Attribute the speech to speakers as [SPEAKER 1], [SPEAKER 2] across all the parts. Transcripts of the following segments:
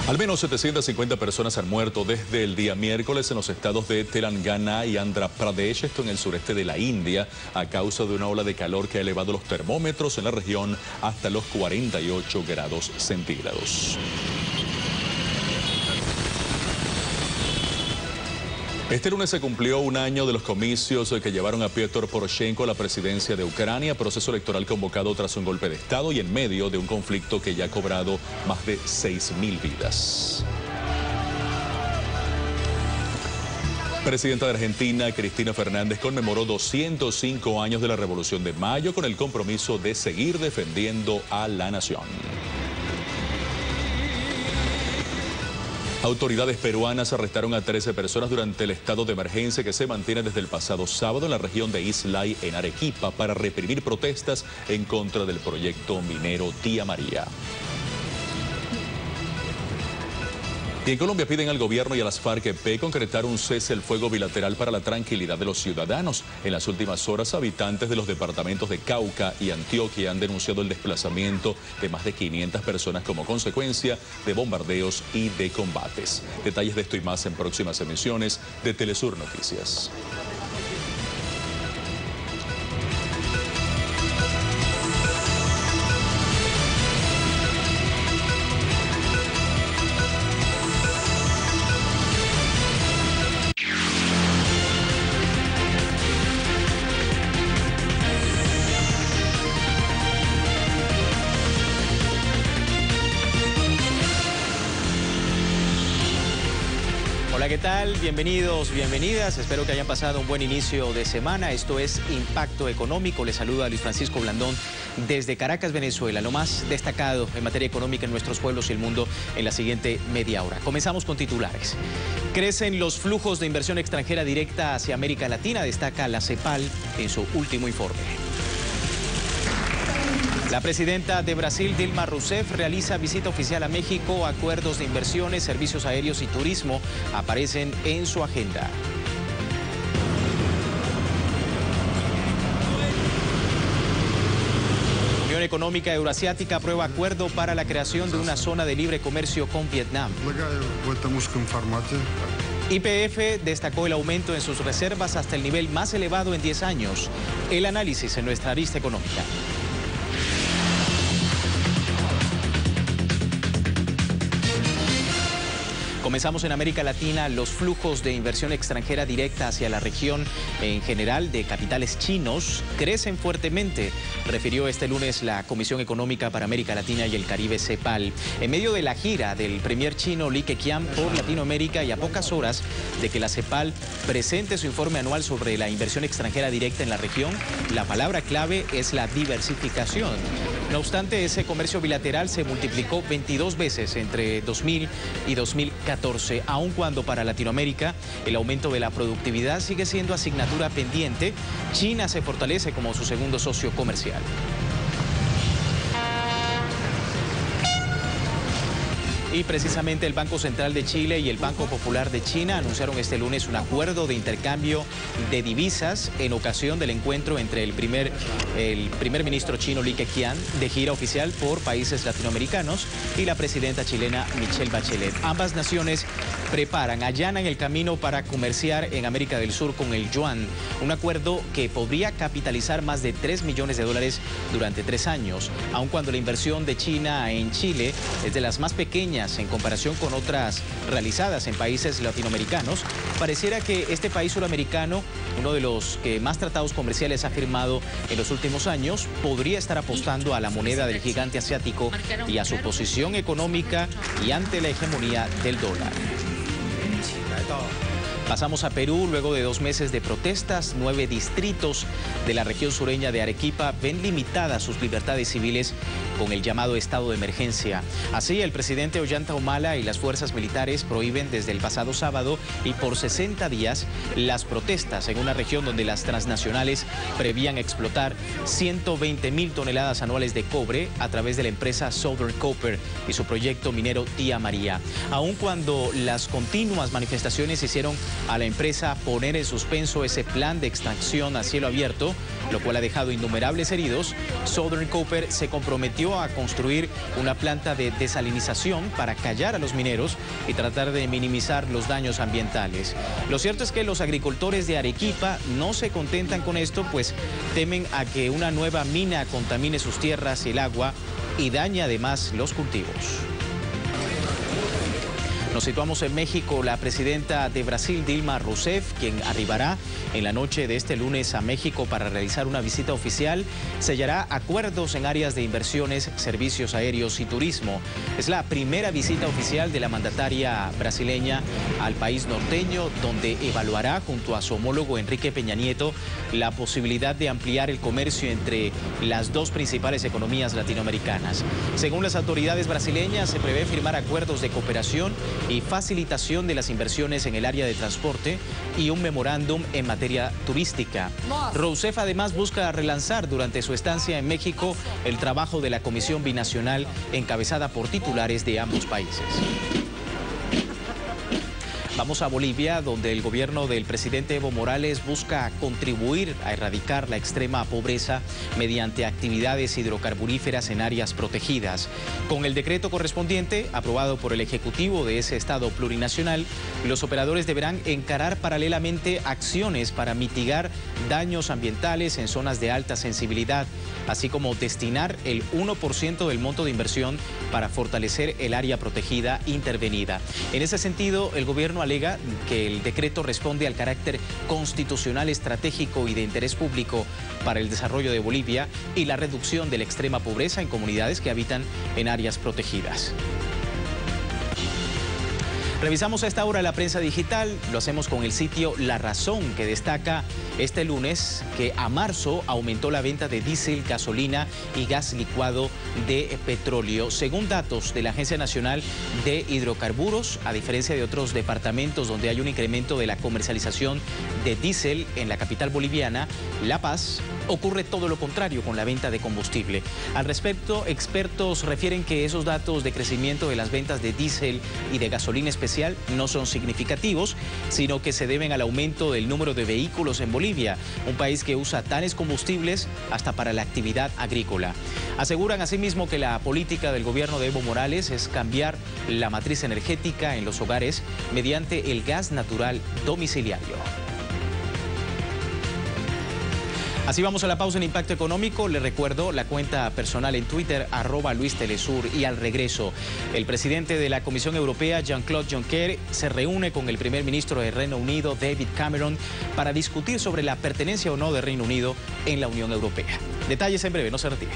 [SPEAKER 1] Al menos 750 personas han muerto desde el día miércoles en los estados de Telangana y Andhra Pradesh, esto en el sureste de la India, a causa de una ola de calor que ha elevado los termómetros en la región hasta los 48 grados centígrados. Este lunes se cumplió un año de los comicios que llevaron a Piotr Poroshenko a la presidencia de Ucrania, proceso electoral convocado tras un golpe de Estado y en medio de un conflicto que ya ha cobrado más de 6.000 vidas. Presidenta de Argentina, Cristina Fernández, conmemoró 205 años de la Revolución de Mayo con el compromiso de seguir defendiendo a la nación. Autoridades peruanas arrestaron a 13 personas durante el estado de emergencia que se mantiene desde el pasado sábado en la región de Islay, en Arequipa, para reprimir protestas en contra del proyecto minero Tía María. Y en Colombia piden al gobierno y a las FARC-EP concretar un cese el fuego bilateral para la tranquilidad de los ciudadanos. En las últimas horas, habitantes de los departamentos de Cauca y Antioquia han denunciado el desplazamiento de más de 500 personas como consecuencia de bombardeos y de combates. Detalles de esto y más en próximas emisiones de Telesur Noticias.
[SPEAKER 2] Hola, ¿qué tal? Bienvenidos, bienvenidas. Espero que hayan pasado un buen inicio de semana. Esto es Impacto Económico. Les saluda Luis Francisco Blandón desde Caracas, Venezuela. Lo más destacado en materia económica en nuestros pueblos y el mundo en la siguiente media hora. Comenzamos con titulares. Crecen los flujos de inversión extranjera directa hacia América Latina, destaca la CEPAL en su último informe. La presidenta de Brasil, Dilma Rousseff, realiza visita oficial a México. Acuerdos de inversiones, servicios aéreos y turismo aparecen en su agenda. Unión Económica Euroasiática aprueba acuerdo para la creación de una zona de libre comercio con Vietnam. YPF destacó el aumento en sus reservas hasta el nivel más elevado en 10 años. El análisis en nuestra arista económica. Comenzamos en América Latina. Los flujos de inversión extranjera directa hacia la región en general de capitales chinos crecen fuertemente, refirió este lunes la Comisión Económica para América Latina y el Caribe, CEPAL, en medio de la gira del premier chino Li Keqiang por Latinoamérica y a pocas horas de que la CEPAL presente su informe anual sobre la inversión extranjera directa en la región. La palabra clave es la diversificación. No obstante, ese comercio bilateral se multiplicó 22 veces entre 2000 y 2014, aun cuando para Latinoamérica el aumento de la productividad sigue siendo asignatura pendiente. China se fortalece como su segundo socio comercial. Y precisamente el Banco Central de Chile y el Banco Popular de China anunciaron este lunes un acuerdo de intercambio de divisas en ocasión del encuentro entre el primer ministro chino Li Keqiang, de gira oficial por países latinoamericanos, y la presidenta chilena Michelle Bachelet. Ambas naciones allanan el camino para comerciar en América del Sur con el yuan, un acuerdo que podría capitalizar más de $3 millones durante 3 años, aun cuando la inversión de China en Chile es de las más pequeñas en comparación con otras realizadas en países latinoamericanos. Pareciera que este país suramericano, uno de los que más tratados comerciales ha firmado en los últimos años, podría estar apostando a la moneda del gigante asiático y a su posición económica y ante la hegemonía del dólar. Pasamos a Perú. Luego de 2 meses de protestas, 9 distritos de la región sureña de Arequipa ven limitadas sus libertades civiles con el llamado estado de emergencia. Así, el presidente Ollanta Humala y las fuerzas militares prohíben desde el pasado sábado y por 60 días las protestas en una región donde las transnacionales prevían explotar 120.000 toneladas anuales de cobre a través de la empresa Southern Copper y su proyecto minero Tía María. Aun cuando las continuas manifestaciones hicieron a la empresa poner en suspenso ese plan de extracción a cielo abierto, lo cual ha dejado innumerables heridos, Southern Copper se comprometió a construir una planta de desalinización para callar a los mineros y tratar de minimizar los daños ambientales. Lo cierto es que los agricultores de Arequipa no se contentan con esto, pues temen a que una nueva mina contamine sus tierras y el agua y dañe además los cultivos. Nos situamos en México. La presidenta de Brasil, Dilma Rousseff, quien arribará en la noche de este lunes a México para realizar una visita oficial, sellará acuerdos en áreas de inversiones, servicios aéreos y turismo. Es la primera visita oficial de la mandataria brasileña al país norteño, donde evaluará junto a su homólogo Enrique Peña Nieto la posibilidad de ampliar el comercio entre las dos principales economías latinoamericanas. Según las autoridades brasileñas, se prevé firmar acuerdos de cooperación y facilitación de las inversiones en el área de transporte y un memorándum en materia turística. Rousseff además busca relanzar durante su estancia en México el trabajo de la Comisión Binacional encabezada por titulares de ambos países. Vamos a Bolivia, donde el gobierno del presidente Evo Morales busca contribuir a erradicar la extrema pobreza mediante actividades hidrocarburíferas en áreas protegidas. Con el decreto correspondiente, aprobado por el Ejecutivo de ese estado plurinacional, los operadores deberán encarar paralelamente acciones para mitigar daños ambientales en zonas de alta sensibilidad, así como destinar el 1% del monto de inversión para fortalecer el área protegida intervenida. En ese sentido, el gobierno alega que el decreto responde al carácter constitucional estratégico y de interés público para el desarrollo de Bolivia y la reducción de la extrema pobreza en comunidades que habitan en áreas protegidas. Revisamos a esta hora la prensa digital, lo hacemos con el sitio La Razón, que destaca este lunes que a marzo aumentó la venta de diésel, gasolina y gas licuado de petróleo. Según datos de la Agencia Nacional de Hidrocarburos, a diferencia de otros departamentos donde hay un incremento de la comercialización de diésel en la capital boliviana, La Paz, ocurre todo lo contrario con la venta de combustible. Al respecto, expertos refieren que esos datos de crecimiento de las ventas de diésel y de gasolina especial no son significativos, sino que se deben al aumento del número de vehículos en Bolivia, un país que usa tales combustibles hasta para la actividad agrícola. Aseguran asimismo que la política del gobierno de Evo Morales es cambiar la matriz energética en los hogares mediante el gas natural domiciliario. Así vamos a la pausa en Impacto Económico. Le recuerdo la cuenta personal en Twitter, @LuisTelesur. Y al regreso, el presidente de la Comisión Europea, Jean-Claude Juncker, se reúne con el primer ministro de Reino Unido, David Cameron, para discutir sobre la pertenencia o no de Reino Unido en la Unión Europea. Detalles en breve, no se retire.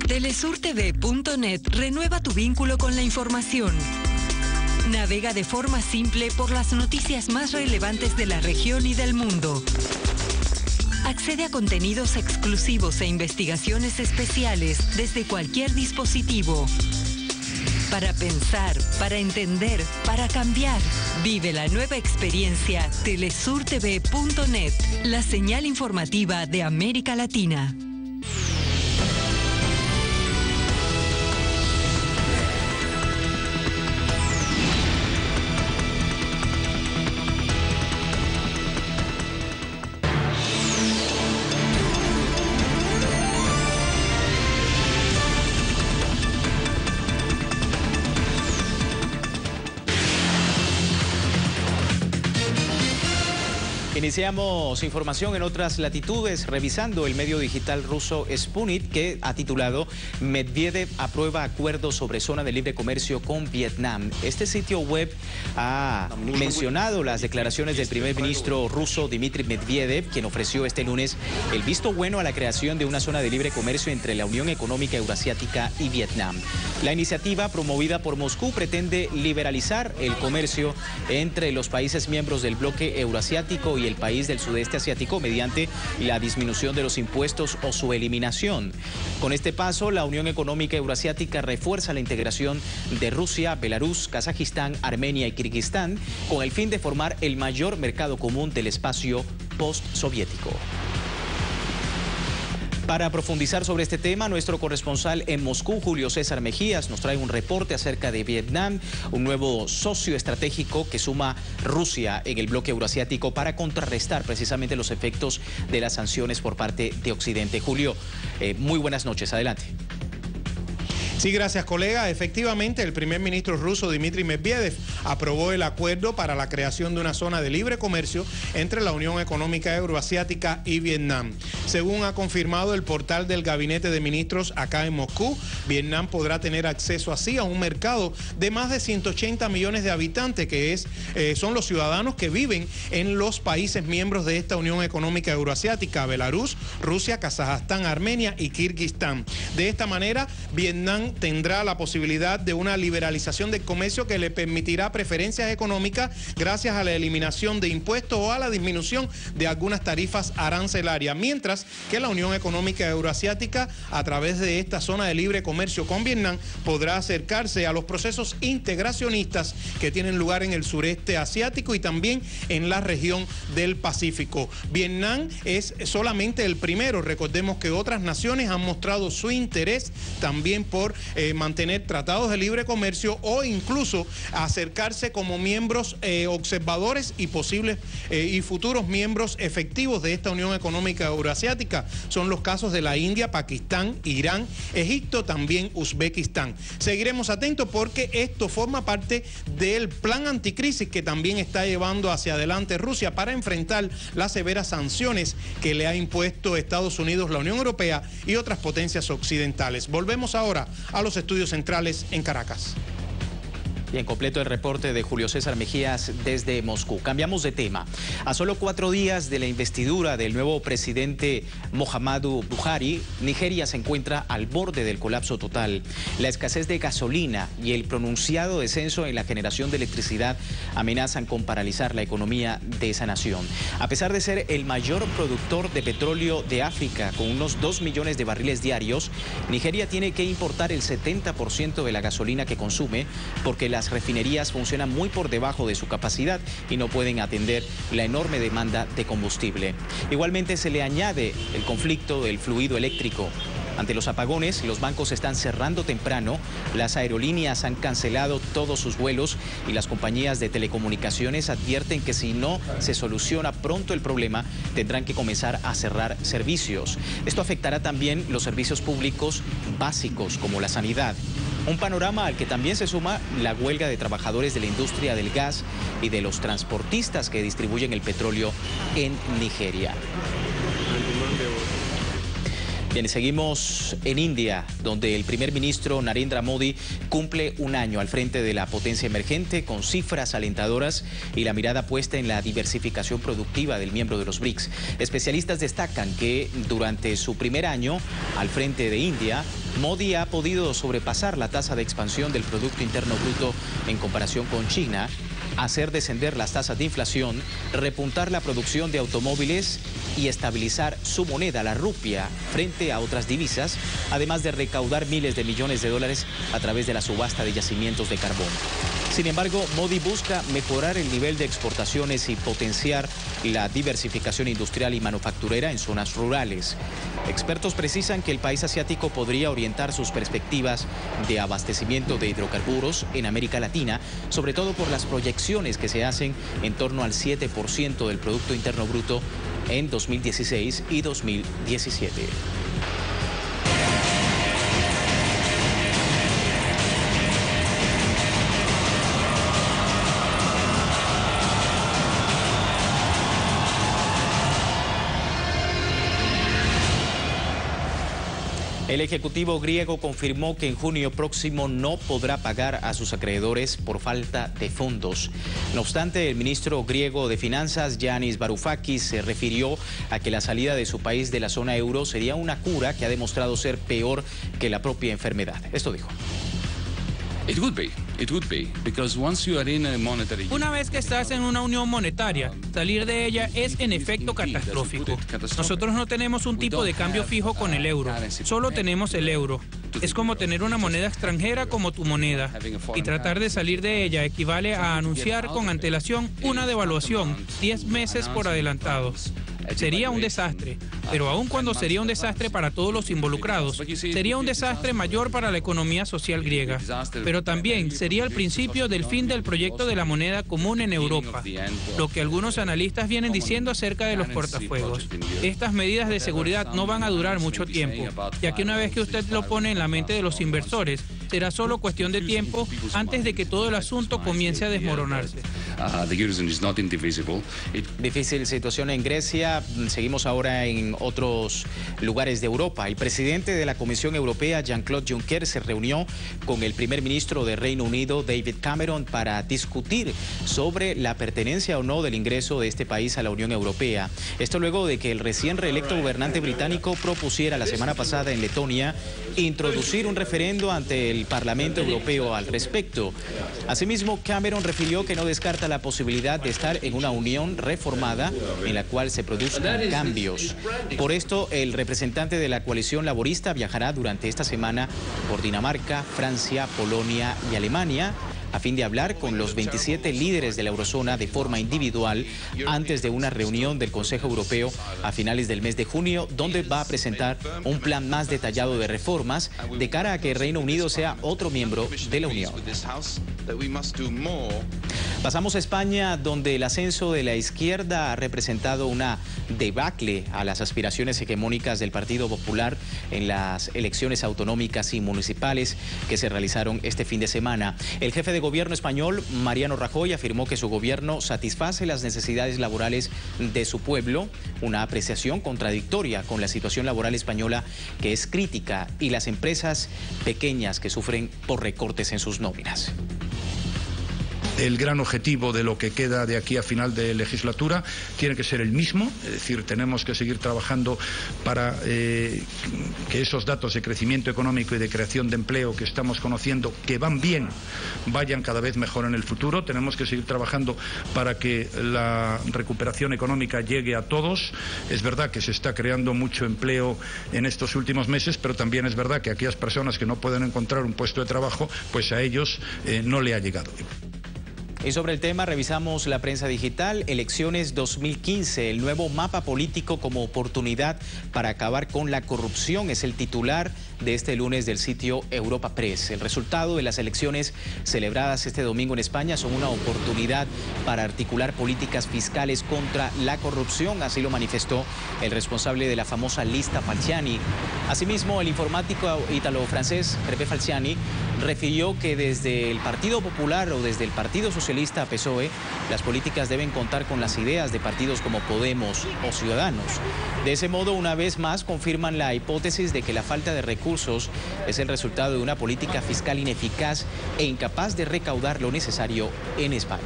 [SPEAKER 3] TelesurTV.net renueva tu vínculo con la información. Navega de forma simple por las noticias más relevantes de la región y del mundo. Accede a contenidos exclusivos e investigaciones especiales desde cualquier dispositivo. Para pensar, para entender, para cambiar. Vive la nueva experiencia TelesurTV.net, la señal informativa de América Latina.
[SPEAKER 2] Iniciamos información en otras latitudes, revisando el medio digital ruso Sputnik, que ha titulado Medvedev aprueba acuerdo sobre zona de libre comercio con Vietnam. Este sitio web ha mencionado las declaraciones del primer ministro ruso Dmitry Medvedev, quien ofreció este lunes el visto bueno a la creación de una zona de libre comercio entre la Unión Económica Eurasiática y Vietnam. La iniciativa, promovida por Moscú, pretende liberalizar el comercio entre los países miembros del bloque eurasiático y el del país del sudeste asiático mediante la disminución de los impuestos o su eliminación. Con este paso, la Unión Económica Euroasiática refuerza la integración de Rusia, Belarus, Kazajistán, Armenia y Kirguistán con el fin de formar el mayor mercado común del espacio postsoviético. Para profundizar sobre este tema, nuestro corresponsal en Moscú, Julio César Mejías, nos trae un reporte acerca de Vietnam, un nuevo socio estratégico que suma Rusia en el bloque euroasiático para contrarrestar precisamente los efectos de las sanciones por parte de Occidente. Julio, muy buenas noches, adelante.
[SPEAKER 4] Sí, gracias, colega. Efectivamente, el primer ministro ruso Dmitry Medvedev aprobó el acuerdo para la creación de una zona de libre comercio entre la Unión Económica Euroasiática y Vietnam. Según ha confirmado el portal del Gabinete de Ministros acá en Moscú, Vietnam podrá tener acceso así a un mercado de más de 180 millones de habitantes, que son los ciudadanos que viven en los países miembros de esta Unión Económica Euroasiática: Belarus, Rusia, Kazajstán, Armenia y Kirguistán. De esta manera, Vietnam tendrá la posibilidad de una liberalización del comercio que le permitirá preferencias económicas gracias a la eliminación de impuestos o a la disminución de algunas tarifas arancelarias, mientras que la Unión Económica Euroasiática, a través de esta zona de libre comercio con Vietnam, podrá acercarse a los procesos integracionistas que tienen lugar en el sureste asiático y también en la región del Pacífico. Vietnam es solamente el primero. Recordemos que otras naciones han mostrado su interés también por mantener tratados de libre comercio o incluso acercarse como miembros observadores y posibles y futuros miembros efectivos de esta Unión Económica Euroasiática. Son los casos de la India, Pakistán, Irán, Egipto, también Uzbekistán. Seguiremos atentos porque esto forma parte del plan anticrisis que también está llevando hacia adelante Rusia para enfrentar las severas sanciones que le ha impuesto Estados Unidos, la Unión Europea y otras potencias occidentales. Volvemos ahora a los estudios centrales en Caracas.
[SPEAKER 2] Bien, completo el reporte de Julio César Mejías desde Moscú. Cambiamos de tema. A solo 4 días de la investidura del nuevo presidente Muhammadu Buhari, Nigeria se encuentra al borde del colapso total. La escasez de gasolina y el pronunciado descenso en la generación de electricidad amenazan con paralizar la economía de esa nación. A pesar de ser el mayor productor de petróleo de África, con unos 2 millones de barriles diarios, Nigeria tiene que importar el 70% de la gasolina que consume porque las refinerías funcionan muy por debajo de su capacidad y no pueden atender la enorme demanda de combustible. Igualmente se le añade el conflicto del fluido eléctrico. Ante los apagones, los bancos están cerrando temprano, las aerolíneas han cancelado todos sus vuelos y las compañías de telecomunicaciones advierten que si no se soluciona pronto el problema, tendrán que comenzar a cerrar servicios. Esto afectará también los servicios públicos básicos como la sanidad. Un panorama al que también se suma la huelga de trabajadores de la industria del gas y de los transportistas que distribuyen el petróleo en Nigeria. Bien, seguimos en India, donde el primer ministro Narendra Modi cumple un año al frente de la potencia emergente con cifras alentadoras y la mirada puesta en la diversificación productiva del miembro de los BRICS. Especialistas destacan que durante su primer año al frente de India, Modi ha podido sobrepasar la tasa de expansión del Producto Interno Bruto en comparación con China, hacer descender las tasas de inflación, repuntar la producción de automóviles y estabilizar su moneda, la rupia, frente a otras divisas, además de recaudar miles de millones de dólares a través de la subasta de yacimientos de carbón. Sin embargo, Modi busca mejorar el nivel de exportaciones y potenciar la diversificación industrial y manufacturera en zonas rurales. Expertos precisan que el país asiático podría orientar sus perspectivas de abastecimiento de hidrocarburos en América Latina, sobre todo por las proyecciones que se hacen en torno al 7% del Producto Interno Bruto en 2016 y 2017. El Ejecutivo griego confirmó que en junio próximo no podrá pagar a sus acreedores por falta de fondos. No obstante, el ministro griego de Finanzas, Yanis Varoufakis, se refirió a que la salida de su país de la zona euro sería una cura que ha demostrado ser peor que la propia enfermedad. Esto dijo.
[SPEAKER 5] It would be. Una vez que estás en una unión monetaria, salir de ella es en efecto catastrófico. Nosotros no tenemos un tipo de cambio fijo con el euro, solo tenemos el euro. Es como tener una moneda extranjera como tu moneda, y tratar de salir de ella equivale a anunciar con antelación una devaluación 10 meses por adelantado. Sería un desastre, pero aun cuando sería un desastre para todos los involucrados, sería un desastre mayor para la economía social griega. Pero también sería el principio del fin del proyecto de la moneda común en Europa, lo que algunos analistas vienen diciendo acerca de los cortafuegos. Estas medidas de seguridad no van a durar mucho tiempo, ya que una vez que usted lo pone en la mente de los inversores, será solo cuestión de tiempo antes de que todo el asunto comience a desmoronarse.
[SPEAKER 2] Difícil situación en Grecia. Seguimos ahora en otros lugares de Europa. El presidente de la Comisión Europea, Jean-Claude Juncker, se reunió con el primer ministro de Reino Unido, David Cameron, para discutir sobre la pertenencia o no del ingreso de este país a la Unión Europea. Esto luego de que el recién reelecto gobernante británico propusiera la semana pasada en Letonia introducir un referendo ante el Parlamento Europeo al respecto. Asimismo, Cameron refirió que no descarta la posibilidad de estar en una unión reformada en la cual se produzcan cambios. Por esto, el representante de la coalición laborista viajará durante esta semana por Dinamarca, Francia, Polonia y Alemania, a fin de hablar con los 27 líderes de la eurozona de forma individual antes de una reunión del Consejo Europeo a finales del mes de junio, donde va a presentar un plan más detallado de reformas de cara a que el Reino Unido sea otro miembro de la Unión. Pasamos a España, donde el ascenso de la izquierda ha representado una debacle a las aspiraciones hegemónicas del Partido Popular en las elecciones autonómicas y municipales que se realizaron este fin de semana. El jefe de gobierno español, Mariano Rajoy, afirmó que su gobierno satisface las necesidades laborales de su pueblo, una apreciación contradictoria con la situación laboral española, que es crítica, y las empresas pequeñas que sufren por recortes en sus nóminas.
[SPEAKER 6] El gran objetivo de lo que queda de aquí a final de legislatura tiene que ser el mismo, es decir, tenemos que seguir trabajando para que esos datos de crecimiento económico y de creación de empleo que estamos conociendo, que van bien, vayan cada vez mejor en el futuro. Tenemos que seguir trabajando para que la recuperación económica llegue a todos. Es verdad que se está creando mucho empleo en estos últimos meses, pero también es verdad que a aquellas personas que no pueden encontrar un puesto de trabajo, pues a ellos no le ha llegado.
[SPEAKER 2] Y sobre el tema revisamos la prensa digital. Elecciones 2015, el nuevo mapa político como oportunidad para acabar con la corrupción, es el titular de este lunes del sitio Europa Press. El resultado de las elecciones celebradas este domingo en España son una oportunidad para articular políticas fiscales contra la corrupción, así lo manifestó el responsable de la famosa lista Falciani. Asimismo, el informático ítalo-francés Hervé Falciani refirió que desde el Partido Popular o desde el Partido Socialista PSOE, las políticas deben contar con las ideas de partidos como Podemos o Ciudadanos. De ese modo, una vez más, confirman la hipótesis de que la falta de recursos es el resultado de una política fiscal ineficaz e incapaz de recaudar lo necesario en España.